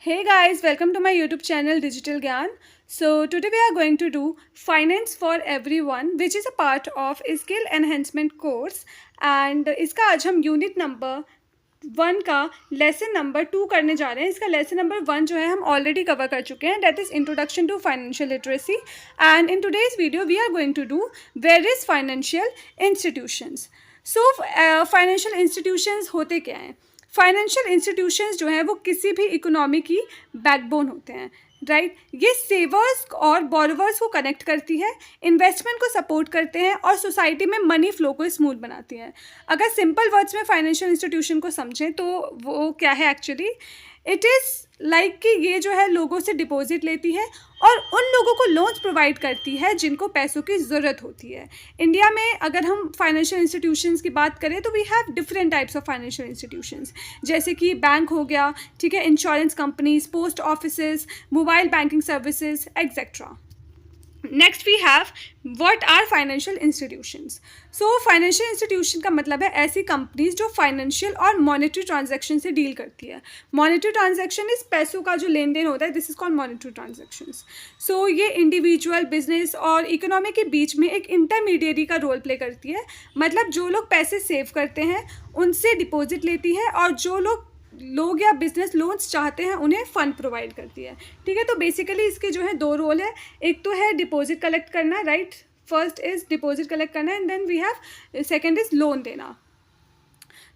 Hey guys, welcome to my YouTube channel Digital Gyan. So today we are going to do Finance for Everyone, which is a part of Skill Enhancement course. And इसका आज हम unit number 1 का lesson number 2 करने जा रहे हैं. इसका lesson number 1 जो है हम ऑलरेडी कवर कर चुके हैं, that is introduction to financial literacy. And in today's video we are going to do various financial institutions. So financial institutions होते क्या हैं? फाइनेंशियल इंस्टीट्यूशंस जो हैं वो किसी भी इकोनॉमी की बैकबोन होते हैं, राइट. ये सेवर्स और बोरोवर्स को कनेक्ट करती है, इन्वेस्टमेंट को सपोर्ट करते हैं और सोसाइटी में मनी फ्लो को स्मूथ बनाती हैं. अगर सिंपल वर्ड्स में फाइनेंशियल इंस्टीट्यूशन को समझें तो वो क्या है एक्चुअली? इट इज़ लाइक कि ये जो है लोगों से डिपॉजिट लेती है और उन लोगों को लोन्स प्रोवाइड करती है जिनको पैसों की ज़रूरत होती है. इंडिया में अगर हम फाइनेंशियल इंस्टीट्यूशंस की बात करें तो we have different types of financial institutions, जैसे कि बैंक हो गया, ठीक है, insurance companies, post offices, mobile banking services et cetera. Next we have what are financial institutions. So financial institution का मतलब है ऐसी कंपनीज जो फाइनेंशियल और मॉनेटरी ट्रांजैक्शन से डील करती है. मॉनेटरी ट्रांजैक्शन इस पैसों का जो लेन देन होता है, this is called monetary transactions. So ये इंडिविजुअल, बिजनेस और इकोनॉमी के बीच में एक इंटरमीडिएरी का रोल प्ले करती है. मतलब जो लोग पैसे सेव करते हैं उनसे डिपॉजिट लेती है और जो लोग या बिजनेस लोन्स चाहते हैं उन्हें फ़ंड प्रोवाइड करती है. ठीक है, तो बेसिकली इसके जो है दो रोल है. एक तो है डिपॉजिट कलेक्ट करना, right. First is deposit collect करना and then we have second is loan देना.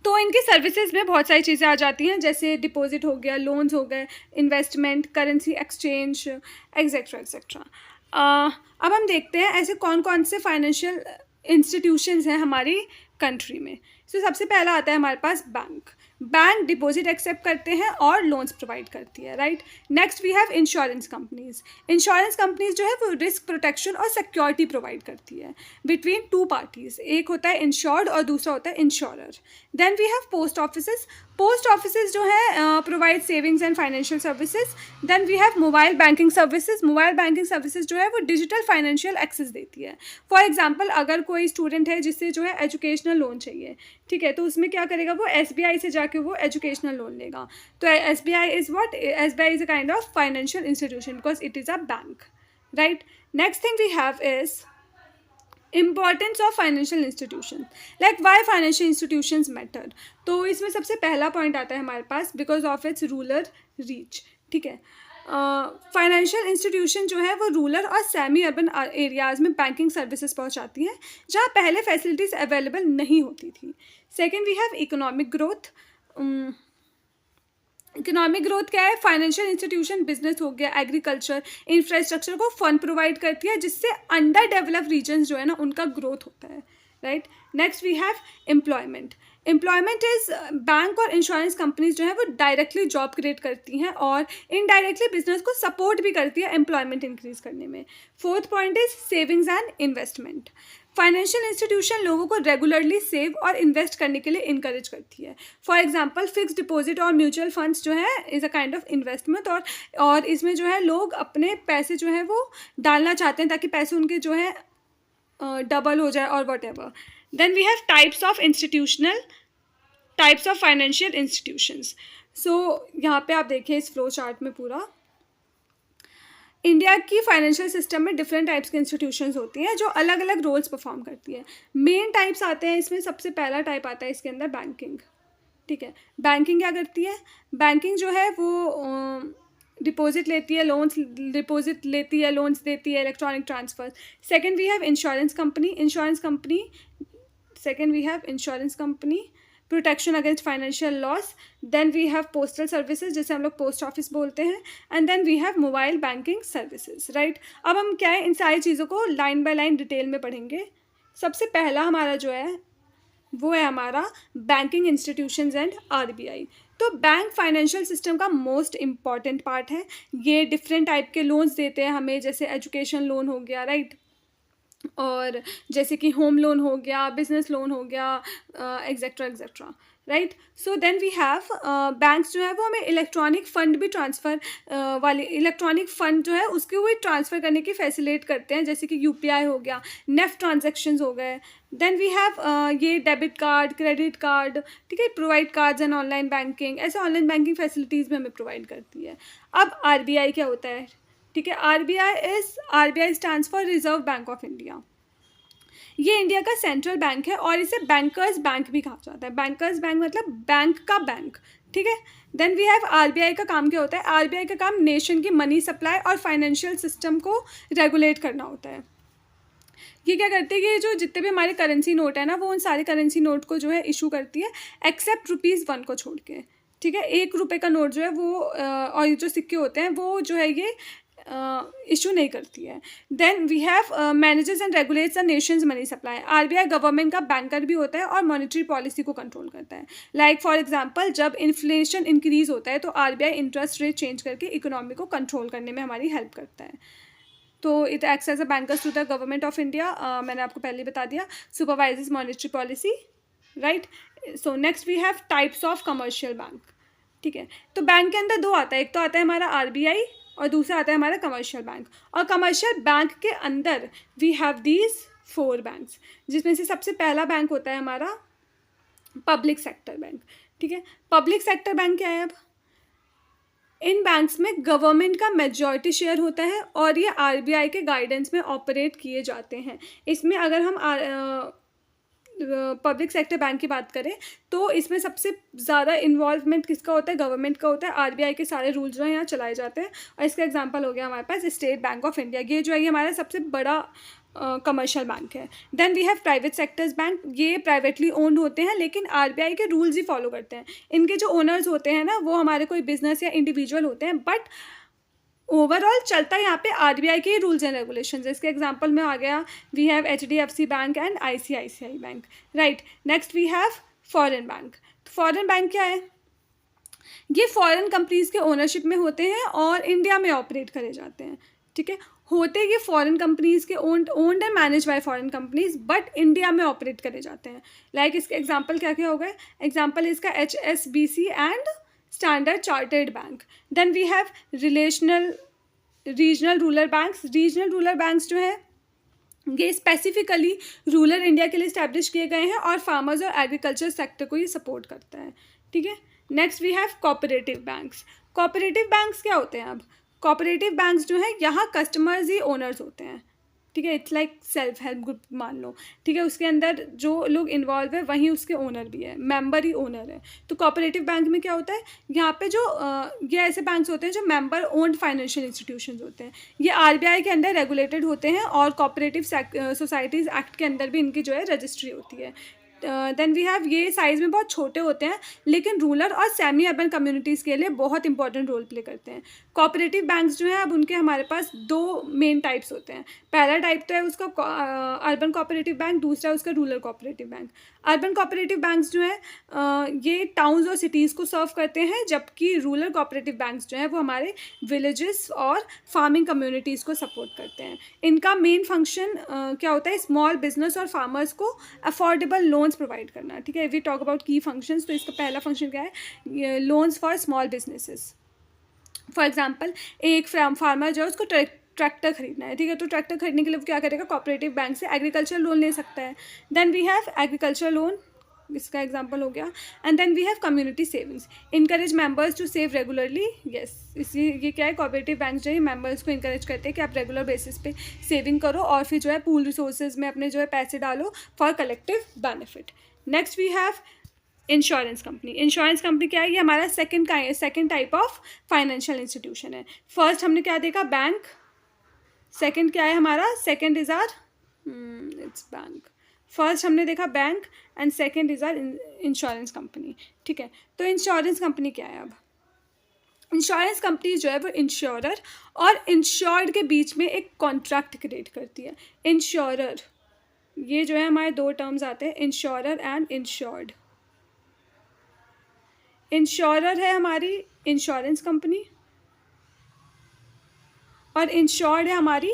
तो इनकी सर्विसेज में बहुत सारी चीज़ें आ जाती हैं, जैसे डिपॉजिट हो गया, लोन्स हो गए, investment, currency exchange etcetera etcetera. अब हम देखते हैं ऐसे कौन कौन से फाइनेंशियल इंस्टीट्यूशंस हैं हमारी कंट्री में. तो सबसे पहला आता है हमारे पास बैंक. बैंक डिपॉजिट एक्सेप्ट करते हैं और लोन्स प्रोवाइड करती है, right. Next we have insurance companies. Insurance companies जो है वो रिस्क प्रोटेक्शन और सिक्योरिटी प्रोवाइड करती है बिटवीन टू पार्टीज. एक होता है इंश्योर्ड और दूसरा होता है insurer. Then we have post offices. Post offices जो है provide savings and financial services. Then we have mobile banking services. Mobile banking services जो है वो डिजिटल फाइनेंशियल एक्सेस देती है. फॉर एग्जांपल अगर कोई स्टूडेंट है जिससे जो है एजुकेशनल लोन चाहिए, ठीक है, तो उसमें क्या करेगा, वो एसबीआई से जाके वो एजुकेशनल लोन लेगा. तो SBI is what? SBI is a kind of financial institution because it is a bank, right. Next thing we have is importance of financial institution. Like why financial institutions matter. तो इसमें सबसे पहला point आता है हमारे पास because of its rural reach. ठीक है, फाइनेंशियल इंस्टीट्यूशन जो है वो रूरल और सेमी अर्बन एरियाज़ में बैंकिंग सर्विसेज पहुंचाती हैं जहां पहले फैसिलिटीज़ अवेलेबल नहीं होती थी. Second we have economic growth. Economic growth क्या है? फाइनेंशियल इंस्टीट्यूशन बिजनेस हो गया, एग्रीकल्चर, इंफ्रास्ट्रक्चर को फंड प्रोवाइड करती है जिससे अंडर डेवलप रीजन्स जो है ना उनका ग्रोथ होता है, right. Next we have employment. Employment is bank और इंश्योरेंस कंपनीज जो है वो डायरेक्टली जॉब क्रिएट करती हैं और इनडायरेक्टली बिजनेस को सपोर्ट भी करती है एम्प्लॉयमेंट इंक्रीज करने में. Fourth point is savings and investment. Financial institution लोगों को रेगुलरली सेव और इन्वेस्ट करने के लिए इंकरेज करती है. फॉर एग्जांपल फिक्स डिपॉजिट और म्यूचुअल फंड्स जो है is a kind of investment और इसमें जो है लोग अपने पैसे जो है वो डालना चाहते हैं ताकि पैसे उनके जो है डबल हो जाए और whatever. Then we have types of financial institutions. So यहाँ पे आप देखिए इस फ्लो चार्ट में पूरा इंडिया की फाइनेंशियल सिस्टम में डिफरेंट टाइप्स के इंस्टीट्यूशंस होती हैं जो अलग अलग रोल्स परफॉर्म करती है. मेन टाइप्स आते हैं इसमें. सबसे पहला टाइप आता है इसके अंदर बैंकिंग. ठीक है, बैंकिंग क्या करती है? बैंकिंग जो है वो डिपॉजिट लेती है, लोन्स देती है, electronic transfer. Second we have insurance company. Second we have insurance company, protection against financial loss. Then we have postal services, जैसे हम लोग पोस्ट ऑफिस बोलते हैं. And then we have mobile banking services, right. अब हम क्या है इन सारी चीज़ों को लाइन बाय लाइन डिटेल में पढ़ेंगे. सबसे पहला हमारा जो है वो है हमारा बैंकिंग इंस्टीट्यूशंस एंड आरबीआई. तो बैंक फाइनेंशियल सिस्टम का मोस्ट इम्पॉर्टेंट पार्ट है. ये डिफरेंट टाइप के लोन्स देते हैं हमें, जैसे एजुकेशन लोन हो गया, राइट, और जैसे कि होम लोन हो गया, बिजनेस लोन हो गया, etcetera etcetera. Right. So then we have banks जो है वो हमें इलेक्ट्रॉनिक फ़ंड भी ट्रांसफ़र वाले इलेक्ट्रॉनिक फ़ंड जो है उसके वो ट्रांसफ़र करने की फैसिलिटेट करते हैं, जैसे कि यूपीआई हो गया, नेफ्ट ट्रांजैक्शंस हो गए। देन वी हैव ये डेबिट कार्ड, क्रेडिट कार्ड, ठीक है, provide cards and online banking, ऐसे ऑनलाइन बैंकिंग फैसिलिटीज़ भी हमें प्रोवाइड करती है। अब आरबीआई क्या होता है, ठीक है, RBI stands for reserve bank of India. ये इंडिया का सेंट्रल बैंक है और इसे बैंकर्स बैंक भी कहा जाता है। बैंकर्स बैंक मतलब बैंक का बैंक, ठीक है। देन वी हैव आरबीआई का काम क्या होता है, आरबीआई का काम नेशन की मनी सप्लाई और फाइनेंशियल सिस्टम को रेगुलेट करना होता है। ये क्या करती है कि जो जितने भी हमारे करेंसी नोट है ना, वो उन सारे करेंसी नोट को जो है इशू करती है, एक्सेप्ट ₹1 को छोड़ के, ठीक है। ₹1 का नोट जो है वो और जो सिक्के होते हैं वो जो है ये इशू नहीं करती है। Then we have manages and regulates the nation's money supply. RBI government का बैंकर भी होता है और मॉनेटरी पॉलिसी को कंट्रोल करता है। लाइक फॉर एग्जांपल, जब इन्फ्लेशन इंक्रीज होता है तो आरबीआई इंटरेस्ट रेट चेंज करके इकोनॉमी को कंट्रोल करने में हमारी हेल्प करता है। तो it acts as a bankers to the government of India, मैंने आपको पहले बता दिया, supervises monetary policy, right. So next we have types of commercial bank, ठीक है। तो बैंक के अंदर दो आता है, एक तो आता है हमारा आरबीआई और दूसरा आता है हमारा कमर्शियल बैंक। और कमर्शियल बैंक के अंदर वी हैव दीज 4 बैंक्स, जिसमें से सबसे पहला बैंक होता है हमारा पब्लिक सेक्टर बैंक, ठीक है। पब्लिक सेक्टर बैंक क्या है, अब इन बैंक्स में गवर्नमेंट का मेजॉरिटी शेयर होता है और ये आरबीआई के गाइडेंस में ऑपरेट किए जाते हैं। इसमें अगर हम पब्लिक सेक्टर बैंक की बात करें तो इसमें सबसे ज़्यादा इन्वॉल्वमेंट किसका होता है, गवर्नमेंट का होता है। आरबीआई के सारे रूल्स जो हैं यहाँ चलाए जाते हैं। और इसका एग्जांपल हो गया हमारे पास स्टेट बैंक ऑफ इंडिया, ये जो है ये हमारा सबसे बड़ा कमर्शियल बैंक है। Then we have private sectors bank, ये प्राइवेटली ओन्ड होते हैं लेकिन आरबीआई के रूल्स ही फॉलो करते हैं। इनके जो ओनर्स होते हैं ना वो हमारे कोई बिजनेस या इंडिविजुअल होते हैं, बट ओवरऑल चलता है यहाँ पे आरबीआई के रूल्स एंड रेगुलेशंस। इसके एग्जांपल में आ गया we have HDFC bank and ICICI bank, right. Next we have foreign bank. Foreign bank क्या है, ये फॉरेन कंपनीज के ओनरशिप में होते हैं और इंडिया में ऑपरेट करे जाते हैं, ठीक है। होते ये फॉरेन कंपनीज के owned and manage by foreign companies, but India में ऑपरेट करे जाते हैं। लाइक इसके एग्जांपल क्या क्या हो गए, एग्जांपल इसका HSBC and Standard Chartered bank. Then we have regional rural banks. Regional rural banks जो है ये स्पेसिफिकली रूरल इंडिया के लिए इस्टेब्लिश किए गए हैं और फार्मर्स और एग्रीकल्चर सेक्टर को ये सपोर्ट करता है, ठीक है। Next we have cooperative banks. Cooperative banks क्या होते हैं, अब कोऑपरेटिव बैंक्स जो है यहाँ कस्टमर्स ही ओनर्स होते हैं, ठीक है। It's like self help group मान लो, ठीक है। उसके अंदर जो लोग इन्वॉल्व है वहीं उसके ओनर भी है, मेंबर ही ओनर है। तो कोऑपरेटिव बैंक में क्या होता है, यहाँ पे जो ये ऐसे बैंक्स होते हैं जो मेंबर ओन्ड फाइनेंशियल इंस्टीट्यूशंस होते हैं। ये आरबीआई के अंडर रेगुलेटेड होते हैं और कोऑपरेटिव सोसाइटीज़ एक्ट के अंदर भी इनकी जो है रजिस्ट्री होती है। देन वी हैव, ये साइज़ में बहुत छोटे होते हैं लेकिन रूरल और सेमी अर्बन कम्युनिटीज़ के लिए बहुत इंपॉर्टेंट रोल प्ले करते हैं। कोऑपरेटिव बैंक्स जो हैं अब उनके हमारे पास 2 मेन टाइप्स होते हैं। पहला टाइप तो है उसका अर्बन कोऑपरेटिव बैंक, दूसरा उसका rural cooperative bank. Urban cooperative banks जो हैं ये टाउन्स और सिटीज़ को सर्व करते हैं, जबकि रूरल कोऑपरेटिव बैंक्स जो हैं वो हमारे विलेजेस और फार्मिंग कम्युनिटीज़ को सपोर्ट करते हैं। इनका मेन फंक्शन क्या होता है, स्मॉल बिजनेस और फार्मर्स को अफोर्डेबल लोन्स प्रोवाइड करना, ठीक है। वी टॉक अबाउट की फंक्शंस, तो इसका पहला फंक्शन क्या है, loans for small businesses. For example, एक फार्मर जो है उसको ट्रैक्टर खरीदना है, ठीक है। तो ट्रैक्टर खरीदने के लिए वो क्या करेगा, कोऑपरेटिव बैंक से एग्रीकल्चर लोन ले सकता है। Then we have agriculture loan, इसका एग्जांपल हो गया। And then we have community savings, encourage members to save regularly. Yes, इसी ये क्या है, कोऑपरेटिव बैंक जो है मेंबर्स को इंकरेज करते हैं कि आप रेगुलर बेसिस पे सेविंग करो और फिर जो है पूल रिसोर्सेज में अपने जो है पैसे डालो for collective benefit. Next we have insurance company. Insurance company क्या है, ये हमारा second type of financial institution है। फर्स्ट हमने क्या देखा, बैंक। सेकंड क्या है हमारा, second is our it's bank. First हमने देखा bank and second is our insurance company, ठीक है। तो इंश्योरेंस कंपनी क्या है, अब इंश्योरेंस कंपनी जो है वो इंश्योरर और इंश्योर्ड के बीच में एक कॉन्ट्रैक्ट क्रिएट करती है। इंश्योरर, ये जो है हमारे 2 टर्म्स आते हैं, इंश्योरर एंड इंश्योर्ड। इंश्योरर है हमारी इंश्योरेंस कंपनी और इंश्योर्ड है हमारी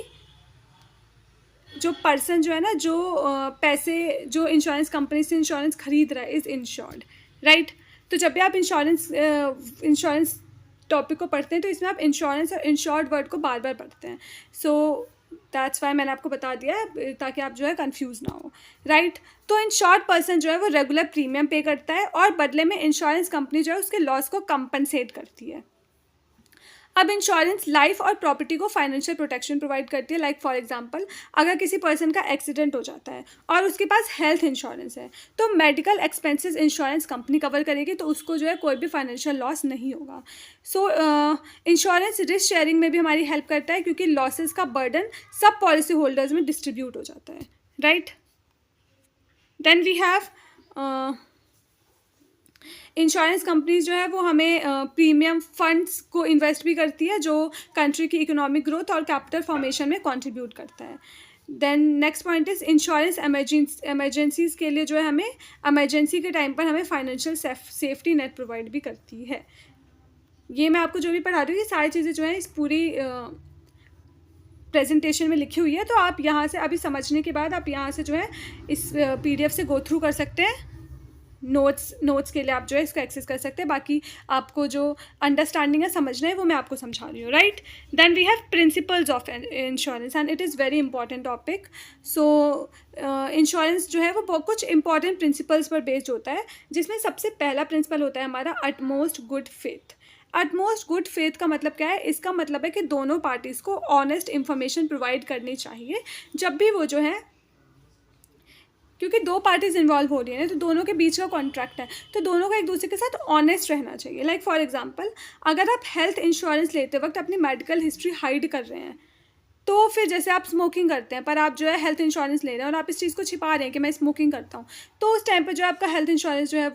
जो पर्सन जो है ना, जो पैसे जो इंश्योरेंस कंपनी से इंश्योरेंस खरीद रहा है इज़ इंश्योर्ड, राइट। तो जब भी आप इंश्योरेंस टॉपिक को पढ़ते हैं तो इसमें आप इंश्योरेंस और इंश्योर्ड वर्ड को बार बार पढ़ते हैं। सो दैट्स वाई मैंने आपको बता दिया है ताकि आप जो है कंफ्यूज ना हो, राइट। तो इंश्योर्ड पर्सन जो है वो रेगुलर प्रीमियम पे करता है और बदले में इंश्योरेंस कंपनी जो है उसके लॉस को कंपनसेट करती है। अब इंश्योरेंस लाइफ और प्रॉपर्टी को फाइनेंशियल प्रोटेक्शन प्रोवाइड करती है। लाइक फॉर एग्जांपल, अगर किसी पर्सन का एक्सीडेंट हो जाता है और उसके पास हेल्थ इंश्योरेंस है तो medical expenses insurance company cover करेगी, तो उसको जो है कोई भी फाइनेंशियल लॉस नहीं होगा। सो इंश्योरेंस रिस्क शेयरिंग में भी हमारी हेल्प करता है क्योंकि लॉसेस का बर्डन सब पॉलिसी होल्डर्स में डिस्ट्रीब्यूट हो जाता है, right. Then we have insurance companies जो है वो हमें प्रीमियम फंड्स को इन्वेस्ट भी करती है जो कंट्री की इकोनॉमिक ग्रोथ और कैपिटल फॉर्मेशन में कंट्रीब्यूट करता है। Then next point is insurance emergencies के लिए जो है हमें एमरजेंसी के टाइम पर हमें फाइनेंशियल सेफ्टी नेट प्रोवाइड भी करती है। ये मैं आपको जो भी पढ़ा रही हूँ ये सारी चीज़ें जो है इस पूरी प्रेजेंटेशन में लिखी हुई है, तो आप यहाँ से अभी समझने के बाद आप यहाँ से जो है इस PDF से गो थ्रू कर सकते हैं। नोट्स के लिए आप जो है इसको एक्सेस कर सकते हैं। बाकी आपको जो अंडरस्टैंडिंग है, समझना है, वो मैं आपको समझा रही हूँ, right. Then we have principles of insurance and it is very important topic. So insurance जो है वो कुछ इंपॉर्टेंट प्रिंसिपल्स पर बेस्ड होता है, जिसमें सबसे पहला प्रिंसिपल होता है हमारा utmost good faith. Utmost good faith का मतलब क्या है? इसका मतलब है कि दोनों पार्टीज़ को ऑनेस्ट इन्फॉर्मेशन प्रोवाइड करनी चाहिए जब भी वो जो है, क्योंकि दो पार्टीज इन्वॉल्व हो रही है ना, तो दोनों के बीच का कॉन्ट्रैक्ट है, तो दोनों को एक दूसरे के साथ ऑनेस्ट रहना चाहिए। लाइक फॉर एग्जांपल, अगर आप हेल्थ इंश्योरेंस लेते वक्त अपनी मेडिकल हिस्ट्री हाइड कर रहे हैं, तो फिर जैसे आप स्मोकिंग करते हैं पर आप जो है हेल्थ इंश्योरेंस ले रहे हैं और आप इस चीज़ को छिपा रहे हैं कि मैं स्मोकिंग करता हूँ, तो उस टाइम पर जो आपका हेल्थ इंश्योरेंस जो है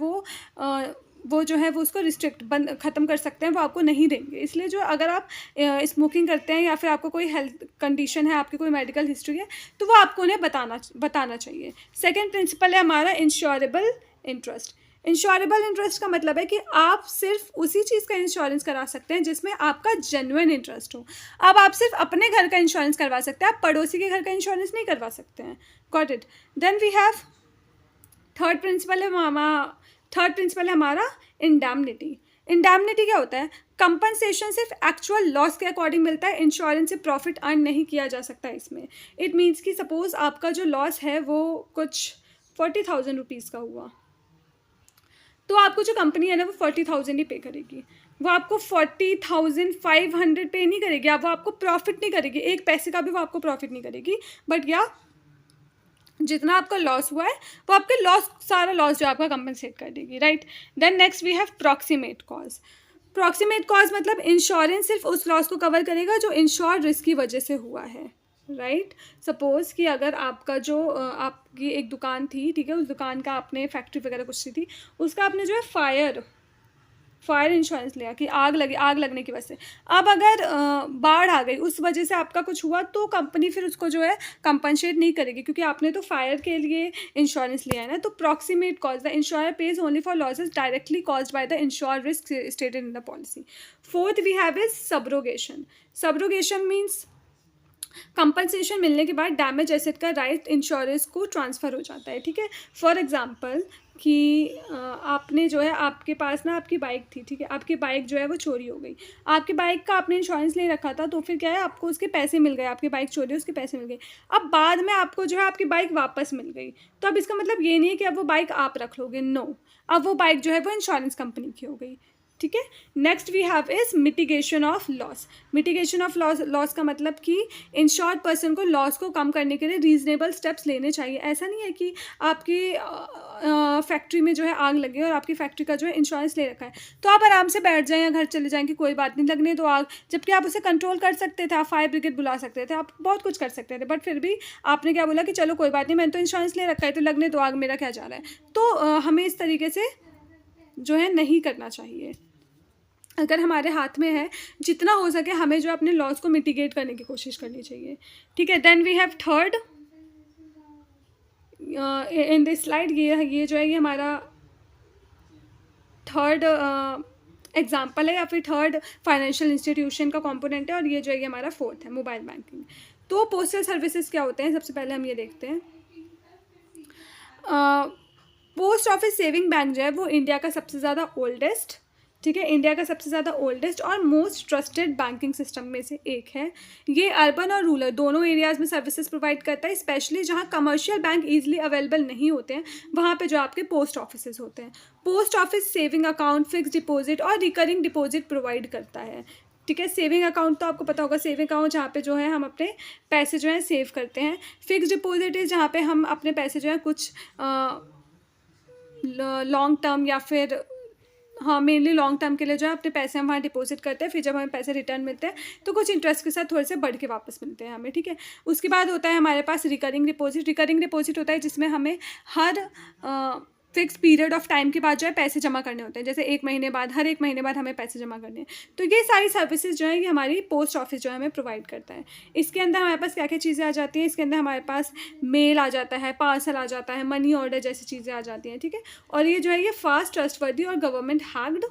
वो जो है वो उसको रिस्ट्रिक्ट ख़त्म कर सकते हैं, वो आपको नहीं देंगे। इसलिए जो अगर आप स्मोकिंग करते हैं या फिर आपको कोई हेल्थ कंडीशन है, आपकी कोई मेडिकल हिस्ट्री है, तो वो आपको उन्हें बताना चाहिए। सेकेंड प्रिंसिपल है हमारा इंश्योरेबल इंटरेस्ट। इंश्योरेबल इंटरेस्ट का मतलब है कि आप सिर्फ उसी चीज़ का इंश्योरेंस करा सकते हैं जिसमें आपका जेन्युइन इंटरेस्ट हो। अब आप सिर्फ अपने घर का इंश्योरेंस करवा सकते हैं, आप पड़ोसी के घर का इंश्योरेंस नहीं करवा सकते हैं। Got it. Then we have third principle है हमारा इंडैम्निटी। इंडैम्निटी क्या होता है? कंपनसेशन सिर्फ एक्चुअल लॉस के अकॉर्डिंग मिलता है, इंश्योरेंस से प्रॉफिट अर्न नहीं किया जा सकता इसमें। इट मीन्स कि सपोज आपका जो लॉस है वो कुछ 40,000 रुपीज़ का हुआ, तो आपको जो कंपनी है ना वो 40,000 ही पे करेगी, वो आपको 40,500 पे नहीं करेगी, वो आपको प्रॉफिट नहीं करेगी, एक पैसे का भी वो आपको प्रॉफिट नहीं करेगी। बट या जितना आपका लॉस हुआ है वो आपके सारा लॉस जो आपका कंपनसेट कर देगी, right. Then next we have proximate cause. Proximate cause मतलब इंश्योरेंस सिर्फ उस लॉस को कवर करेगा जो इंश्योर्ड रिस्क की वजह से हुआ है, राइट। सपोज कि अगर आपका जो आपकी एक दुकान थी, ठीक है, उस दुकान का आपने फैक्ट्री वगैरह कुछ सी थी, उसका आपने जो है फायर इंश्योरेंस लिया कि आग लगने की वजह से। अब अगर बाढ़ आ गई उस वजह से आपका कुछ हुआ, तो कंपनी फिर उसको जो है कंपनसेट नहीं करेगी क्योंकि आपने तो फायर के लिए इंश्योरेंस लिया है ना। तो proximate cause, the insure pays only for losses directly caused by the insure risk stated in the policy. Fourth we have is subrogation. Subrogation means compensation मिलने के बाद डैमेज एसेट का राइट इंश्योरेंस को transfer हो जाता है, ठीक है। फॉर एग्जांपल कि आपने जो है, आपके पास ना आपकी बाइक थी, ठीक है, आपकी बाइक जो है वो चोरी हो गई, आपकी बाइक का आपने इंश्योरेंस ले रखा था, तो फिर क्या है, आपको उसके पैसे मिल गए, आपकी बाइक चोरी उसके पैसे मिल गए। अब बाद में आपको जो है आपकी बाइक वापस मिल गई, तो अब इसका मतलब ये नहीं है कि अब वो बाइक आप रख लोगे, नो, अब वो बाइक जो है वो इंश्योरेंस कंपनी की हो गई, ठीक है। Next we have is mitigation of loss. Mitigation of loss का मतलब कि इंश्योर्ड पर्सन को लॉस को कम करने के लिए रीजनेबल स्टेप्स लेने चाहिए। ऐसा नहीं है कि आपकी फैक्ट्री में जो है आग लगी और आपकी फैक्ट्री का जो है इंश्योरेंस ले रखा है तो आप आराम से बैठ जाएं या घर चले जाएं कि कोई बात नहीं, लगने दो आग, जबकि आप उसे कंट्रोल कर सकते थे, आप फायर ब्रिगेड बुला सकते थे, आप बहुत कुछ कर सकते थे, बट फिर भी आपने क्या बोला कि चलो कोई बात नहीं, मैंने तो इंश्योरेंस ले रखा है, तो लगने दो आग, मेरा क्या जा रहा है। तो हमें इस तरीके से जो है नहीं करना चाहिए। अगर हमारे हाथ में है, जितना हो सके हमें जो अपने लॉस को मिटिगेट करने की कोशिश करनी चाहिए, ठीक है। Then we have third in this slide, ये जो है ये हमारा थर्ड एग्जाम्पल है या फिर थर्ड फाइनेंशियल इंस्टीट्यूशन का कंपोनेंट है, और ये जो है ये हमारा फोर्थ है, मोबाइल बैंकिंग। तो पोस्टल सर्विसेज क्या होते हैं, सबसे पहले हम ये देखते हैं। पोस्ट ऑफिस सेविंग बैंक जो है वो इंडिया का सबसे ज़्यादा ओल्डेस्ट, ठीक है, इंडिया का सबसे ज़्यादा ओल्डेस्ट और मोस्ट ट्रस्टेड बैंकिंग सिस्टम में से एक है। ये अर्बन और रूरल दोनों एरियाज़ में सर्विसेज प्रोवाइड करता है, स्पेशली जहाँ कमर्शियल बैंक ईजिली अवेलेबल नहीं होते हैं वहाँ पे जो आपके पोस्ट ऑफिसेज होते हैं। Post office saving account, fix deposit और रिकरिंग डिपॉजिट प्रोवाइड करता है, ठीक है। सेविंग अकाउंट तो आपको पता होगा, सेविंग अकाउंट जहाँ पे जो है हम अपने पैसे जो है सेव करते हैं। फिक्स डिपॉजिट इज़ जहाँ पे हम अपने पैसे जो है कुछ लॉन्ग टर्म या फिर हाँ मेनली लॉन्ग टर्म के लिए जो है अपने पैसे हम वहाँ डिपॉजिट करते हैं, फिर जब हमें पैसे रिटर्न मिलते हैं तो कुछ इंटरेस्ट के साथ थोड़े से बढ़ के वापस मिलते हैं हमें, ठीक है। उसके बाद होता है हमारे पास रिकरिंग डिपॉजिट। रिकरिंग डिपॉजिट होता है जिसमें हमें हर फिक्स पीरियड ऑफ टाइम के बाद जो है पैसे जमा करने होते हैं, जैसे 1 महीने बाद, हर 1 महीने बाद हमें पैसे जमा करने हैं। तो ये सारी सर्विसेज जो है ये हमारी पोस्ट ऑफिस जो है हमें प्रोवाइड करता है। इसके अंदर हमारे पास क्या क्या चीज़ें आ जाती हैं, इसके अंदर हमारे पास मेल आ जाता है, पार्सल आ जाता है, मनी ऑर्डर जैसी चीज़ें आ जाती हैं, ठीक है। और ये जो है ये फास्ट, ट्रस्टवर्दी और गवर्नमेंट हैक्ड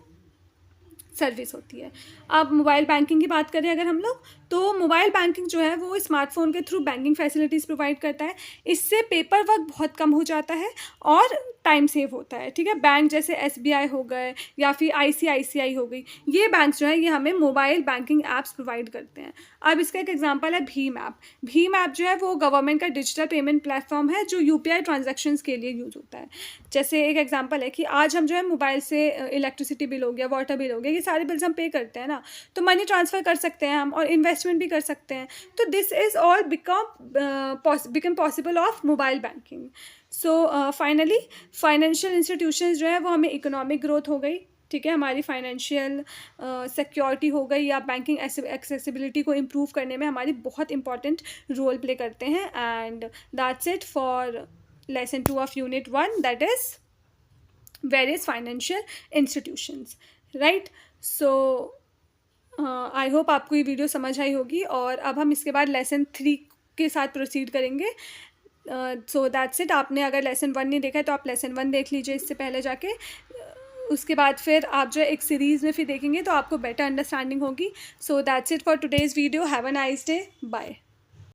सर्विस होती है। अब मोबाइल बैंकिंग की बात करें अगर हम लोग, तो मोबाइल बैंकिंग जो है वो स्मार्टफोन के थ्रू बैंकिंग फैसिलिटीज़ प्रोवाइड करता है। इससे पेपर वर्क बहुत कम हो जाता है और टाइम सेव होता है, ठीक है। बैंक जैसे SBI हो गए या फिर ICICI हो गई, ये बैंक जो है ये हमें मोबाइल बैंकिंग ऐप्स प्रोवाइड करते हैं। अब इसका एक एग्जांपल है भीम ऐप। भीम ऐप जो है वो गवर्नमेंट का डिजिटल पेमेंट प्लेटफॉर्म है जो UPI ट्रांजैक्शंस के लिए यूज़ होता है। जैसे एक एग्जांपल है कि आज हम जो है मोबाइल से इलेक्ट्रिसिटी बिल हो गया, वाटर बिल हो गया, ये सारे बिल्स हम पे करते हैं ना, तो मनी ट्रांसफ़र कर सकते हैं हम और इन्वेस्टमेंट भी कर सकते हैं। तो this is all become possible of mobile banking. So finally financial institutions जो है वो हमें इकोनॉमिक ग्रोथ हो गई, ठीक है, हमारी फाइनेंशियल सिक्योरिटी हो गई या बैंकिंग एक्सेसिबिलिटी को इम्प्रूव करने में हमारी बहुत इंपॉर्टेंट रोल प्ले करते हैं। And that's it for lesson 2 of unit 1, that is various financial institutions, right. So I hope आपको ये वीडियो समझ आई होगी और अब हम इसके बाद लेसन 3 के साथ प्रोसीड करेंगे। सो दैट्स इट। आपने अगर लेसन 1 नहीं देखा है तो आप लेसन 1 देख लीजिए इससे पहले जाके। उसके बाद फिर आप जो है एक सीरीज़ में फिर देखेंगे तो आपको बेटर अंडरस्टैंडिंग होगी। So that's it for today's video. Have a nice day, bye.